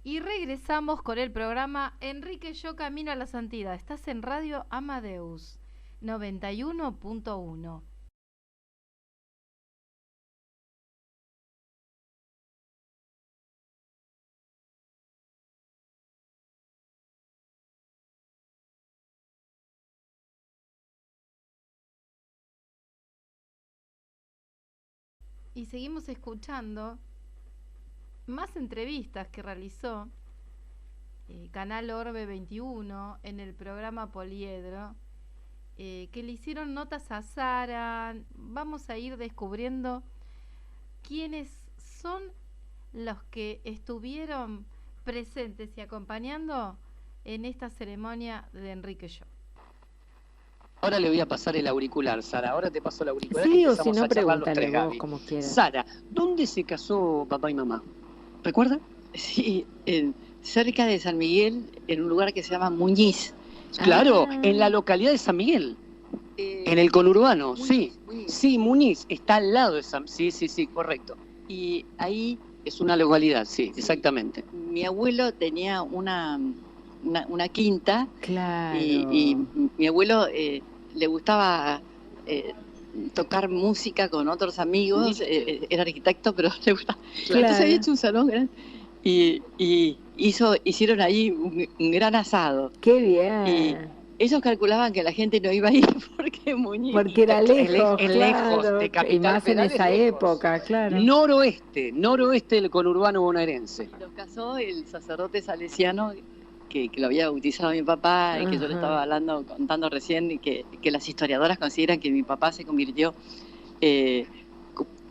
Y regresamos con el programa Enrique Yo Camino a la Santidad. Estás en Radio Amadeus 91.1. Y seguimos escuchando más entrevistas que realizó Canal Orbe 21 en el programa Poliedro, que le hicieron notas a Sara. Vamos a ir descubriendo quiénes son los que estuvieron presentes y acompañando en esta ceremonia de Enrique Yo. Ahora le voy a pasar el auricular, Sara. Ahora te paso el auricular. Sí, o si no, pregúntale vos como quieras. Sara, ¿dónde se casó papá y mamá? ¿Recuerda? Sí, cerca de San Miguel, en un lugar que se llama Muñiz. Claro, en la localidad de San Miguel. En el conurbano, Muñiz, sí. Muñiz. Sí, Muñiz, está al lado de San Miguel. Sí, correcto. Y ahí... Es una localidad, sí, exactamente. Mi abuelo tenía una quinta. Claro. Y mi abuelo le gustaba tocar música con otros amigos. Era arquitecto, pero le gustaba. Claro. Entonces había hecho un salón grande y hicieron ahí un gran asado. ¡Qué bien! Y ellos calculaban que la gente no iba a ir porque Muñiz. Porque era lejos, lejos de capital. Y más en esa época, claro. Noroeste del conurbano bonaerense. Los casó el sacerdote salesiano que lo había bautizado mi papá. Ajá. Y que yo le estaba contando recién, y que las historiadoras consideran que mi papá se convirtió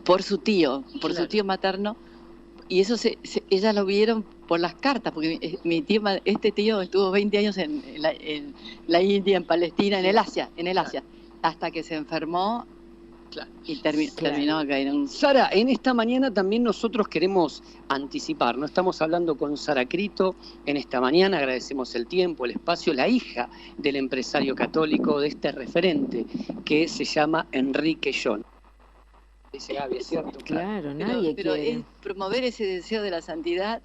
por su tío materno. Y eso ellas lo vieron por las cartas, porque este tío estuvo 20 años en la India, en Palestina, en el Asia, hasta que se enfermó. Claro. Y terminó acá en un... Sara, en esta mañana también nosotros queremos anticipar, ¿no? Estamos hablando con Sara Crito en esta mañana, agradecemos el tiempo, el espacio, la hija del empresario católico, de este referente que se llama Enrique Yo. Dice Gaby, es cierto. Claro, nadie pero quiere. Es promover ese deseo de la santidad,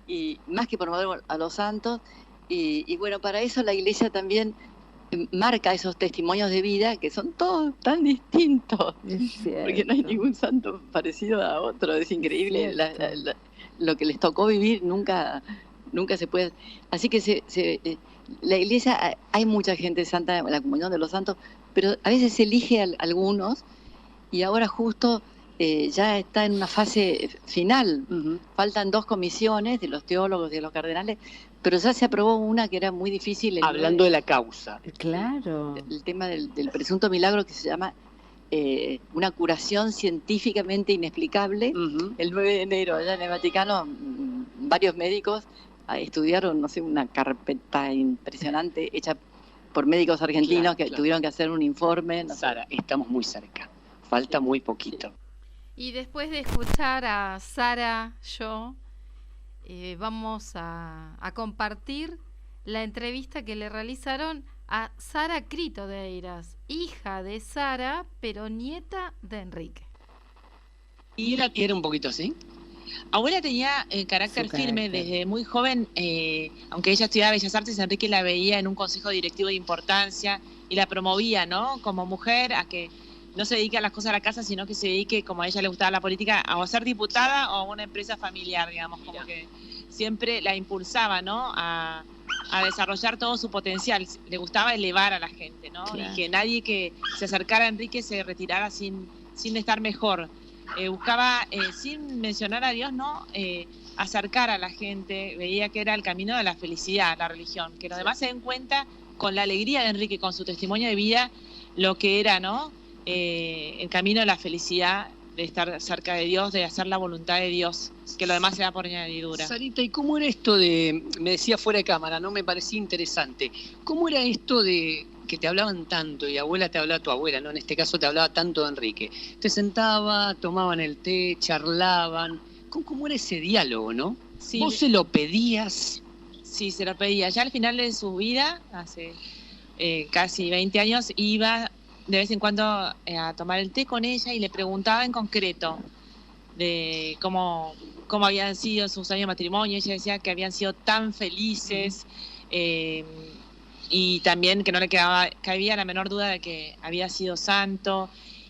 y más que promover a los santos, y bueno, para eso la Iglesia también marca esos testimonios de vida que son todos tan distintos, porque no hay ningún santo parecido a otro. Es increíble lo que les tocó vivir, nunca se puede. Así que la Iglesia, hay mucha gente santa en la comunión de los santos, pero a veces se elige a algunos, y ahora justo ya está en una fase final. Uh-huh. Faltan 2 comisiones de los teólogos y de los cardenales, pero ya se aprobó una que era muy difícil. Hablando de la causa. Claro. El tema del presunto milagro, que se llama una curación científicamente inexplicable. Uh-huh. El 9 de enero, allá en el Vaticano, varios médicos estudiaron, no sé, una carpeta impresionante hecha por médicos argentinos que tuvieron que hacer un informe. No Sara, estamos muy cerca. Falta muy poquito. Y después de escuchar a Sara, vamos a compartir la entrevista que le realizaron a Sara Crito de Eiras, hija de Sara, pero nieta de Enrique. ¿Y era un poquito así? Abuela tenía carácter firme desde muy joven, aunque ella estudiaba Bellas Artes, Enrique la veía en un consejo directivo de importancia y la promovía, ¿no? Como mujer, a que no se dedique a las cosas de la casa, sino que se dedique, como a ella le gustaba la política, a ser diputada o a una empresa familiar, digamos, como que siempre la impulsaba, ¿no? A desarrollar todo su potencial. Le gustaba elevar a la gente, ¿no? Claro. Y que nadie que se acercara a Enrique se retirara sin estar mejor. Buscaba, sin mencionar a Dios, ¿no? Acercar a la gente. Veía que era el camino de la felicidad, la religión. Que los demás se den cuenta, con la alegría de Enrique, con su testimonio de vida, lo que era, ¿no? El camino de la felicidad, de estar cerca de Dios, de hacer la voluntad de Dios, que lo demás se da por añadidura. Sarita, ¿y cómo era esto de, me decía fuera de cámara, no me parecía interesante, cómo era esto de que te hablaban tanto, y abuela te hablaba tu abuela, ¿no? En este caso te hablaba tanto de Enrique, te sentaba, tomaban el té, charlaban, ¿cómo era ese diálogo, no? Sí, ¿Vos se lo pedías? Sí, se lo pedía. Ya al final de su vida, hace casi 20 años, iba de vez en cuando a tomar el té con ella y le preguntaba en concreto de cómo habían sido sus años de matrimonio. Ella decía que habían sido tan felices, y también que no le cabía la menor duda de que había sido santo.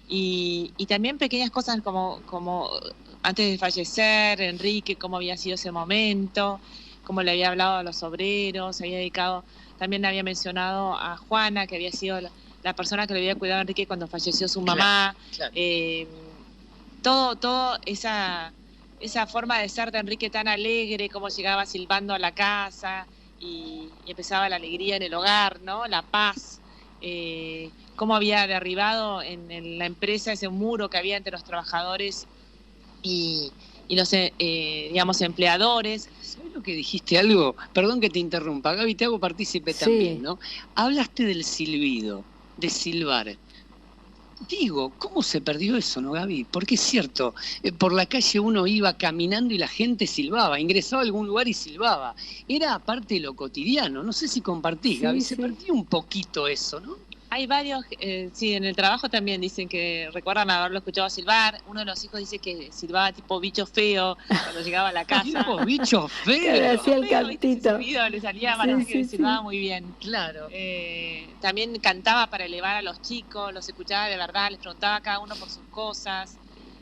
Y también pequeñas cosas como antes de fallecer, Enrique, cómo había sido ese momento, cómo le había hablado a los obreros, se había dedicado, también había mencionado a Juana, que había sido la persona que le había cuidado a Enrique cuando falleció su mamá. Claro. Todo esa forma de ser de Enrique tan alegre, cómo llegaba silbando a la casa y empezaba la alegría en el hogar, ¿no? La paz. Cómo había derribado en la empresa ese muro que había entre los trabajadores y los digamos, empleadores. ¿Sabes lo que dijiste algo? Perdón que te interrumpa, Gaby, te hago partícipe también, ¿no? Hablaste del silbido, de silbar. Digo, ¿cómo se perdió eso, no, Gaby? Porque es cierto, por la calle uno iba caminando y la gente silbaba, ingresaba a algún lugar y silbaba. Era parte de lo cotidiano, no sé si compartís, Gaby, se perdió un poquito eso, ¿no? Hay varios, sí, en el trabajo también dicen que recuerdan haberlo escuchado silbar. Uno de los hijos dice que silbaba tipo bicho feo cuando llegaba a la casa. Tipo bicho feo. Que le hacía el cantito. Le salía, parece que silbaba muy bien. Claro. También cantaba para elevar a los chicos, los escuchaba de verdad, les preguntaba a cada uno por sus cosas.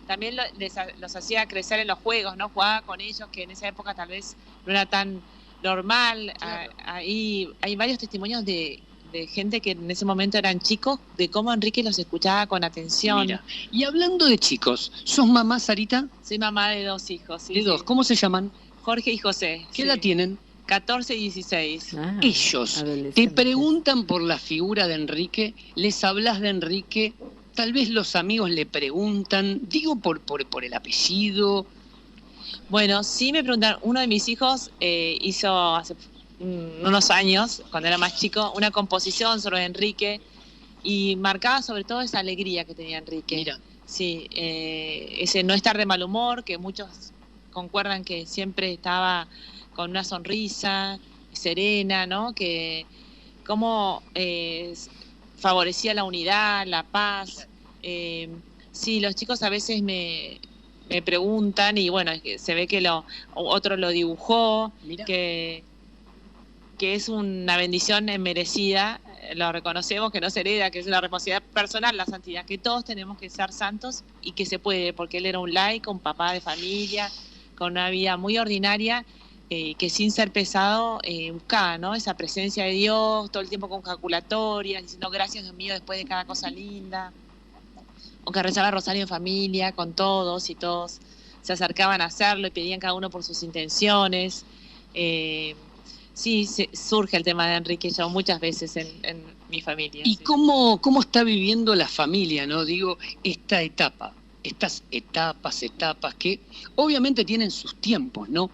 También los hacía crecer en los juegos, ¿no? Jugaba con ellos, que en esa época tal vez no era tan normal. Claro. Ahí hay varios testimonios de gente que en ese momento eran chicos, de cómo Enrique los escuchaba con atención. Mira, y hablando de chicos, ¿sos mamá, Sarita? Soy mamá de 2 hijos. Sí, de 2, ¿cómo se llaman? Jorge y José. ¿Qué edad tienen? 14 y 16. Ellos te preguntan por la figura de Enrique, les hablas de Enrique, tal vez los amigos le preguntan, digo por el apellido. Bueno, sí me preguntaron, uno de mis hijos hizo hace unos años, cuando era más chico, una composición sobre Enrique y marcaba sobre todo esa alegría que tenía Enrique. Mira. Sí, ese no estar de mal humor, que muchos concuerdan que siempre estaba con una sonrisa serena, ¿no? Que cómo favorecía la unidad, la paz. Sí, los chicos a veces me preguntan y bueno, se ve que otro lo dibujó. Mira. Que es una bendición merecida, lo reconocemos, que no se hereda, que es una responsabilidad personal la santidad, que todos tenemos que ser santos y que se puede, porque él era un laico, un papá de familia, con una vida muy ordinaria, que sin ser pesado buscaba, ¿no? Esa presencia de Dios, todo el tiempo con calculatorias, diciendo gracias Dios mío después de cada cosa linda, o que rezaba el rosario en familia, con todos, y todos se acercaban a hacerlo y pedían cada uno por sus intenciones. Sí, surge el tema de Enrique yo muchas veces en mi familia. ¿Y sí. cómo está viviendo la familia, no? Digo, esta etapa, estas etapas que obviamente tienen sus tiempos, ¿no?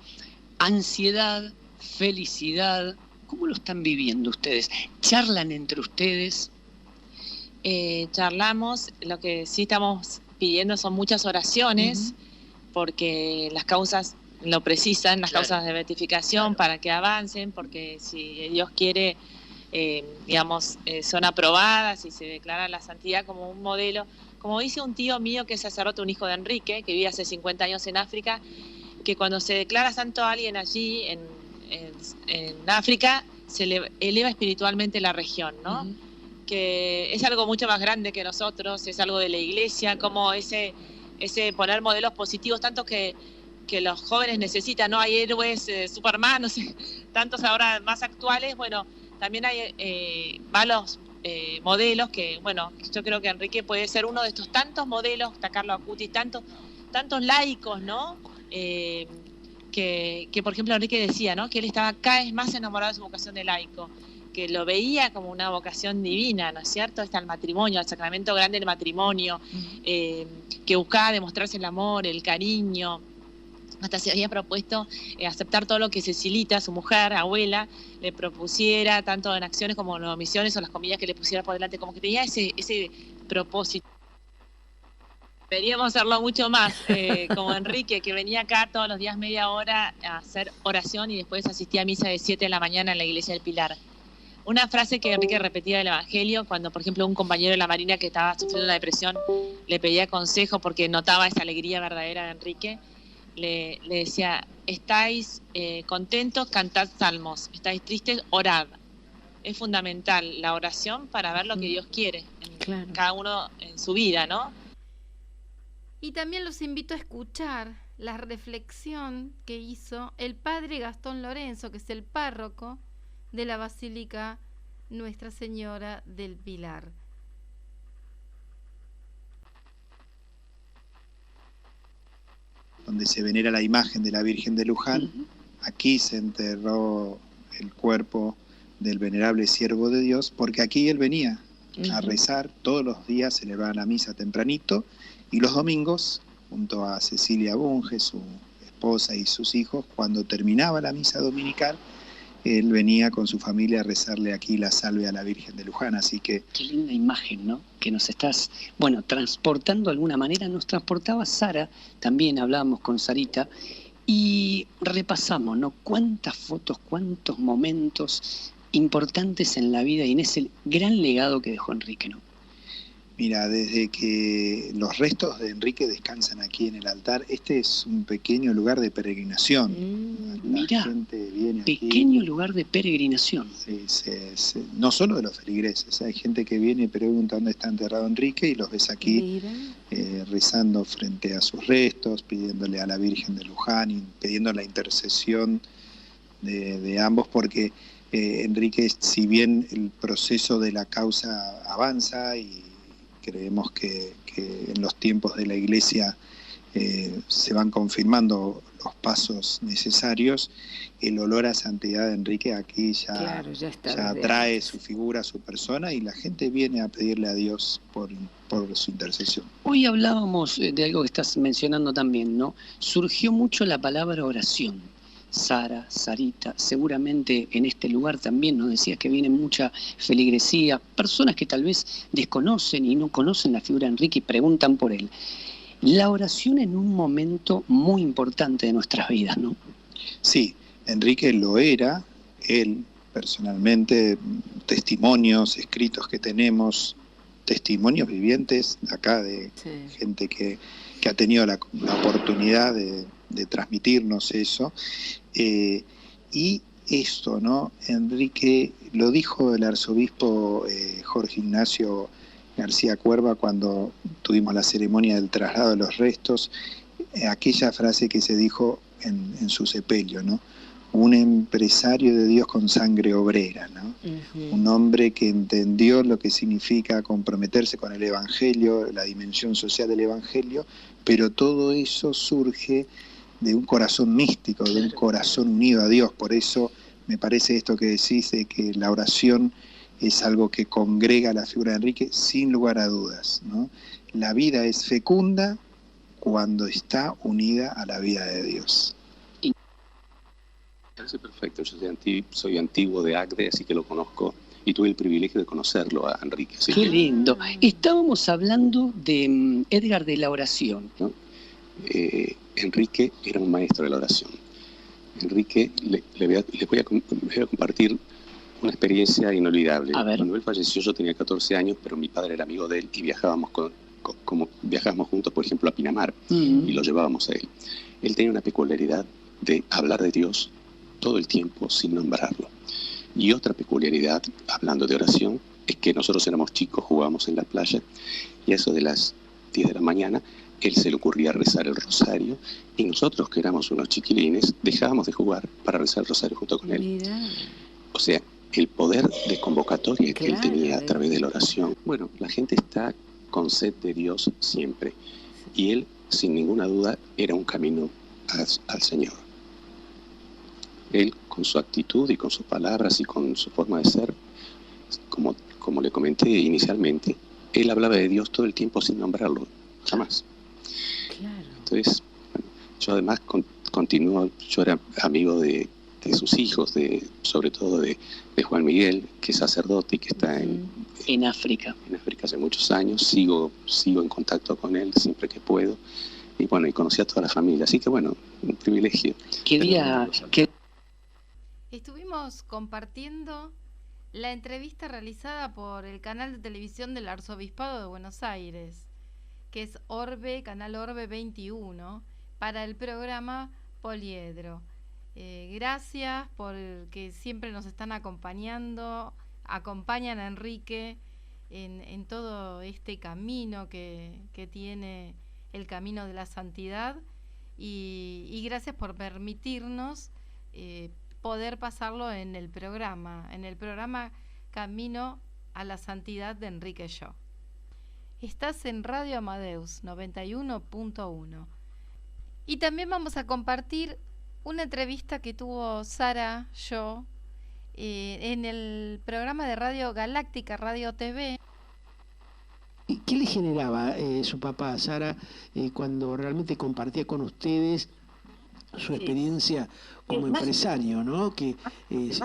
Ansiedad, felicidad, ¿cómo lo están viviendo ustedes? ¿Charlan entre ustedes? Charlamos, lo que sí estamos pidiendo son muchas oraciones, porque las causas lo precisan, las causas de beatificación, para que avancen, porque si Dios quiere, digamos, son aprobadas y se declara la santidad como un modelo. Como dice un tío mío que es sacerdote, un hijo de Enrique, que vive hace 50 años en África, que cuando se declara santo a alguien allí en África, se eleva espiritualmente la región, ¿no? Que es algo mucho más grande que nosotros, es algo de la iglesia, como ese poner modelos positivos, tanto que los jóvenes necesitan, ¿no? Hay héroes, Superman, no sé, tantos ahora más actuales. Bueno, también hay malos modelos que, bueno, yo creo que Enrique puede ser uno de estos tantos modelos, está Carlo Acutis, tantos laicos, ¿no? Que por ejemplo Enrique decía, ¿no? Que él estaba cada vez más enamorado de su vocación de laico, que lo veía como una vocación divina, ¿no es cierto? Está el matrimonio, el sacramento grande del matrimonio, que buscaba demostrarse el amor, el cariño. Hasta se había propuesto aceptar todo lo que Cecilita, su mujer, abuela, le propusiera, tanto en acciones como en omisiones o las comillas que le pusiera por delante, como que tenía ese propósito. Deberíamos hacerlo mucho más, como Enrique, que venía acá todos los días media hora a hacer oración y después asistía a misa de 7 de la mañana en la iglesia del Pilar. Una frase que Enrique repetía del Evangelio, cuando por ejemplo un compañero de la Marina que estaba sufriendo una depresión le pedía consejo porque notaba esa alegría verdadera de Enrique, le decía, estáis contentos, cantad salmos, estáis tristes, orad. Es fundamental la oración para ver lo que Dios quiere en cada uno en su vida, ¿no? Y también los invito a escuchar la reflexión que hizo el padre Gastón Lorenzo, que es el párroco de la Basílica Nuestra Señora del Pilar. Donde se venera la imagen de la Virgen de Luján, aquí se enterró el cuerpo del venerable siervo de Dios, porque aquí él venía a rezar, todos los días celebraba la misa tempranito, y los domingos, junto a Cecilia Bunge, su esposa y sus hijos, cuando terminaba la misa dominical, él venía con su familia a rezarle aquí la salve a la Virgen de Luján, así que... Qué linda imagen, ¿no? Que nos estás, transportando de alguna manera, nos transportaba Sara, también hablábamos con Sarita, y repasamos, ¿no? Cuántas fotos, cuántos momentos importantes en la vida y en ese gran legado que dejó Enrique, ¿no? Mira, desde que los restos de Enrique descansan aquí en el altar, este es un pequeño lugar de peregrinación. Mira, gente viene pequeño aquí, lugar de peregrinación. Sí, no solo de los feligreses, hay gente que viene y pregunta dónde está enterrado Enrique y los ves aquí rezando frente a sus restos, pidiéndole a la Virgen de Luján y pidiendo la intercesión de ambos, porque Enrique, si bien el proceso de la causa avanza y creemos que en los tiempos de la Iglesia se van confirmando los pasos necesarios, el olor a santidad de Enrique aquí ya trae su figura, su persona, y la gente viene a pedirle a Dios por su intercesión. Hoy hablábamos de algo que estás mencionando también, ¿no? Surgió mucho la palabra oración. Sara, Sarita, seguramente en este lugar también nos decías que viene mucha feligresía, personas que tal vez desconocen y no conocen la figura de Enrique y preguntan por él. La oración en un momento muy importante de nuestras vidas, ¿no? Sí, Enrique lo era, él personalmente, testimonios escritos que tenemos, testimonios vivientes acá de gente que ha tenido la oportunidad de transmitirnos eso. Y esto, ¿no? Enrique, lo dijo el arzobispo Jorge Ignacio García Cuerva cuando tuvimos la ceremonia del traslado de los restos, aquella frase que se dijo en su sepelio, ¿no? Un empresario de Dios con sangre obrera, ¿no? Un hombre que entendió lo que significa comprometerse con el Evangelio, la dimensión social del Evangelio, pero todo eso surge de un corazón místico, de un corazón unido a Dios. Por eso me parece esto que decís, de que la oración es algo que congrega a la figura de Enrique sin lugar a dudas, ¿no? La vida es fecunda cuando está unida a la vida de Dios. Parece perfecto, yo soy antiguo de ACDE, así que lo conozco y tuve el privilegio de conocerlo a Enrique. Qué lindo. Estábamos hablando de Edgar de la oración, ¿no? Enrique era un maestro de la oración. Enrique, le voy a compartir una experiencia inolvidable. Cuando él falleció yo tenía 14 años, pero mi padre era amigo de él y viajábamos viajábamos juntos, por ejemplo, a Pinamar, y lo llevábamos a él. Él tenía una peculiaridad de hablar de Dios todo el tiempo sin nombrarlo. Y otra peculiaridad, hablando de oración, es que nosotros éramos chicos, jugábamos en la playa, y a eso de las 10 de la mañana, él se le ocurría rezar el rosario, y nosotros, que éramos unos chiquilines, dejábamos de jugar para rezar el rosario junto con él. Mira. O sea, el poder de convocatoria que él tenía a través de la oración. Bueno, la gente está con sed de Dios siempre, y él, sin ninguna duda, era un camino al Señor. Él, con su actitud y con sus palabras y con su forma de ser, como le comenté inicialmente, él hablaba de Dios todo el tiempo sin nombrarlo, jamás. Claro. Entonces, bueno, yo además yo era amigo de sus hijos, sobre todo de Juan Miguel, que es sacerdote y que está en África. En África hace muchos años, sigo en contacto con él siempre que puedo, y bueno, y conocí a toda la familia, así que bueno, un privilegio. Estuvimos compartiendo la entrevista realizada por el canal de televisión del Arzobispado de Buenos Aires, que es Orbe, Canal Orbe 21, para el programa Poliedro. Gracias por que siempre nos están acompañando, acompañan a Enrique en todo este camino que tiene el camino de la santidad, y gracias por permitirnos poder pasarlo en el programa Camino a la Santidad de Enrique Yo. Estás en Radio Amadeus 91.1, y también vamos a compartir una entrevista que tuvo Sara Yo en el programa de Radio Galáctica, Radio TV. ¿Qué le generaba su papá, Sara, cuando realmente compartía con ustedes su experiencia como empresario, ¿no? Que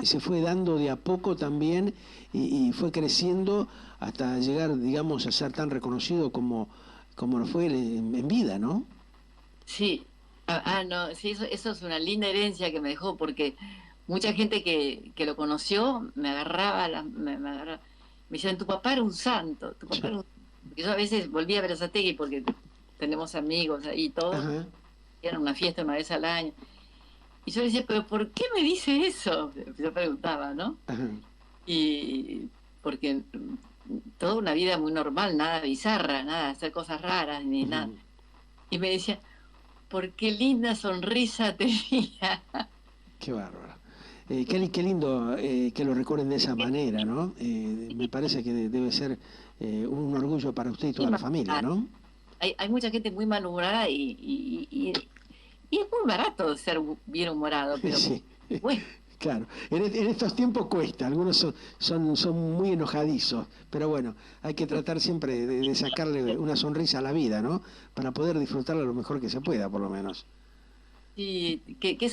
se fue dando de a poco también y fue creciendo hasta llegar, digamos, a ser tan reconocido como lo fue en vida, ¿no? Sí. No, sí, eso es una linda herencia que me dejó, porque mucha gente que lo conoció me agarraba, me decían, tu papá era un santo, tu papá era un... Porque yo a veces volvía a Berazategui porque tenemos amigos ahí y todo, era una fiesta una vez al año, y yo le decía, pero ¿por qué me dice eso? Yo preguntaba, ¿no? Ajá. Y porque toda una vida muy normal, nada bizarra, nada de hacer cosas raras ni nada, y me decía, ¿por qué linda sonrisa tenía? Qué bárbaro. Qué lindo que lo recuerden de esa manera, ¿no? Me parece que debe ser un orgullo para usted y toda la familia, ¿no? Hay mucha gente muy malhumorada y es muy barato ser bien humorado, pero sí. Bueno. Claro, en estos tiempos cuesta, algunos son muy enojadizos, pero bueno, hay que tratar siempre de sacarle una sonrisa a la vida, ¿no? Para poder disfrutarla lo mejor que se pueda, por lo menos. Y que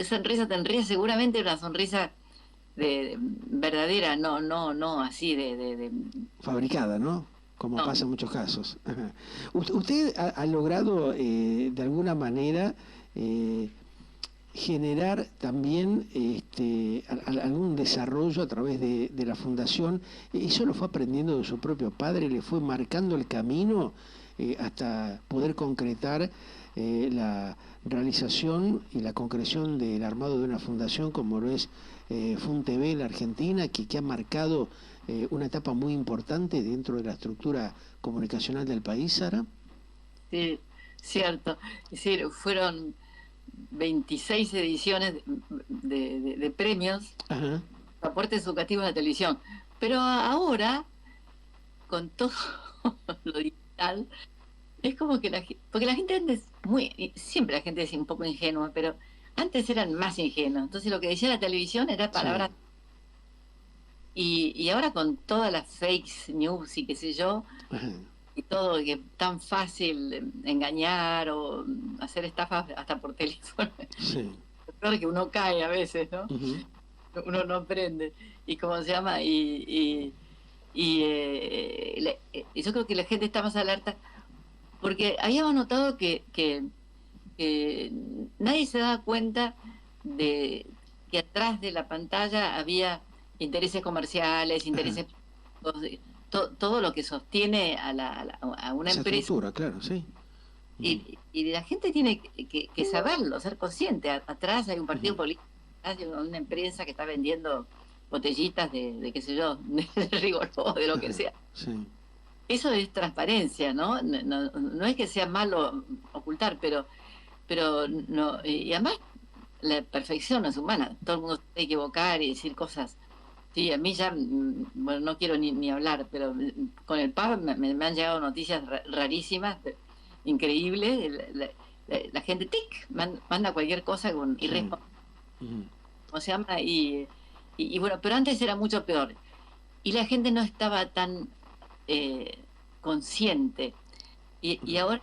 sonrisa tendría seguramente una sonrisa verdadera, no así de... Fabricada, ¿no? Como pasa en muchos casos. ¿Usted ha logrado de alguna manera generar también algún desarrollo a través de la fundación? ¿Eso lo fue aprendiendo de su propio padre? ¿Le fue marcando el camino hasta poder concretar la realización y la concreción del armado de una fundación como lo es FunTV, la Argentina, que ha marcado una etapa muy importante dentro de la estructura comunicacional del país, Sara? Sí, cierto. Sí, fueron 26 ediciones de premios, ajá, aportes educativos a la televisión. Pero ahora, con todo lo digital, es como que porque la gente antes, siempre la gente es un poco ingenua, pero antes eran más ingenuos. Entonces lo que decía la televisión era palabras. Sí. Y ahora con todas las fake news y qué sé yo, ajá, y todo, que es tan fácil engañar o hacer estafas hasta por teléfono. Sí. Claro que uno cae a veces, ¿no? Uh-huh. Uno no aprende. Y cómo se llama, y yo creo que la gente está más alerta, porque habíamos notado que nadie se daba cuenta de que atrás de la pantalla había intereses comerciales, intereses... Todo lo que sostiene a una esa empresa. Estructura, claro, sí. Y la gente tiene que saberlo, ser consciente. Atrás hay un partido político, hay una empresa que está vendiendo botellitas de qué sé yo, de Rigoló, de lo que sea. Sí. Eso es transparencia, ¿no? No es que sea malo ocultar, pero no. Y además, la perfección no es humana. Todo el mundo se puede equivocar y decir cosas. Sí, a mí ya, bueno, no quiero ni hablar, pero con el Papa me han llegado noticias rarísimas, increíbles. La gente, manda cualquier cosa con irresponsable. ¿Cómo se llama? Y bueno, pero antes era mucho peor. Y la gente no estaba tan consciente. Y ahora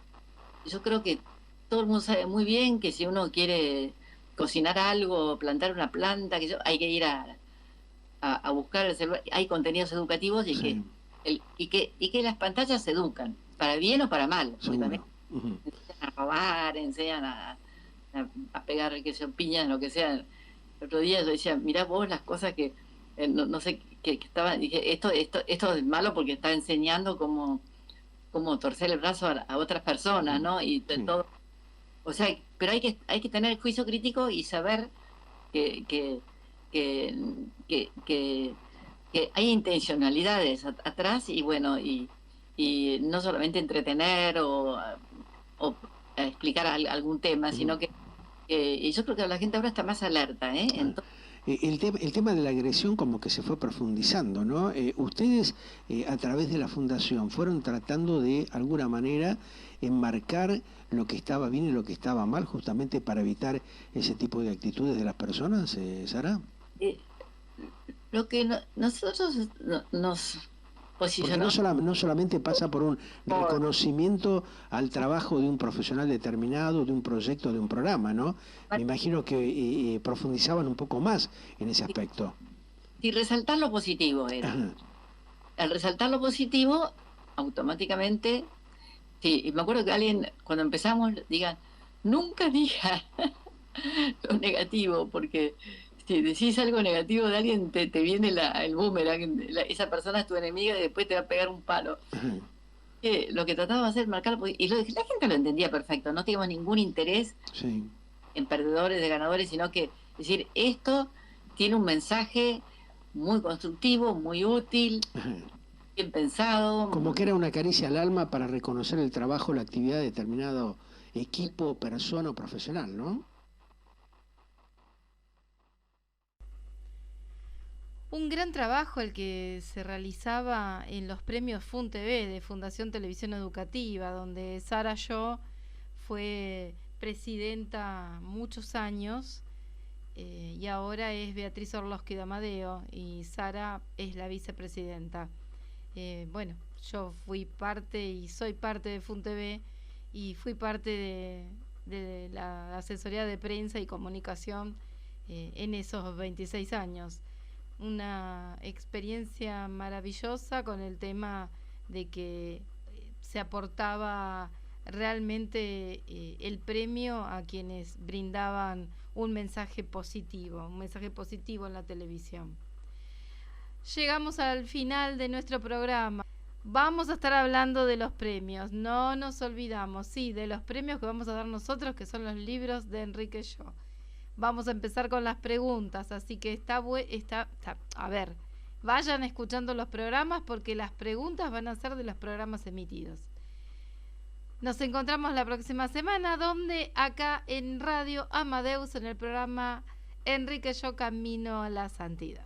yo creo que todo el mundo sabe muy bien que si uno quiere cocinar algo, plantar una planta, hay que ir a buscar el celular. Hay contenidos educativos y, sí, que las pantallas educan, para bien o para mal. Porque también enseñan a robar, enseñan a pegar, que se piñas, lo que sea. El otro día yo decía, mirá vos las cosas que no sé, que estaban, dije, esto es malo porque está enseñando cómo como torcer el brazo a otras personas, ¿no? Y de todo. O sea, pero hay que tener el juicio crítico y saber que hay intencionalidades atrás, y bueno, y no solamente entretener o explicar algún tema, sino que y yo creo que la gente ahora está más alerta, ¿eh? Entonces, el tema de la agresión como que se fue profundizando, ¿no? Ustedes, a través de la fundación, fueron tratando de alguna manera enmarcar lo que estaba bien y lo que estaba mal, justamente para evitar ese tipo de actitudes de las personas, Sara. Lo que nosotros nos posicionamos... Porque no solamente pasa por un reconocimiento al trabajo de un profesional determinado, de un proyecto, de un programa, ¿no? Me imagino que profundizaban un poco más en ese aspecto. Y resaltar lo positivo era. Ajá. Al resaltar lo positivo, automáticamente... Sí, y me acuerdo que alguien, cuando empezamos, diga, nunca diga lo negativo, porque... Si decís algo negativo de alguien, te viene el boomerang, esa persona es tu enemiga y después te va a pegar un palo. Lo que trataba de hacer, marcar, y la gente lo entendía perfecto, no teníamos ningún interés en perdedores, de ganadores, sino que decir, esto tiene un mensaje muy constructivo, muy útil, bien pensado. Como que era una caricia al alma para reconocer el trabajo, la actividad de determinado equipo, persona o profesional, ¿no? Un gran trabajo el que se realizaba en los premios FUNTV de Fundación Televisión Educativa, donde Sara Yo fue presidenta muchos años, y ahora es Beatriz Orlowski de Amadeo y Sara es la vicepresidenta. Bueno, yo fui parte y soy parte de FUNTV y fui parte de la asesoría de prensa y comunicación en esos 26 años. Una experiencia maravillosa con el tema de que se aportaba realmente el premio a quienes brindaban un mensaje positivo en la televisión. Llegamos al final de nuestro programa. Vamos a estar hablando de los premios, no nos olvidamos, de los premios que vamos a dar nosotros, que son los libros de Enrique Yo. Vamos a empezar con las preguntas, así que a ver, vayan escuchando los programas porque las preguntas van a ser de los programas emitidos. Nos encontramos la próxima semana, donde acá en Radio Amadeus, en el programa Enrique Yo Camino a la Santidad.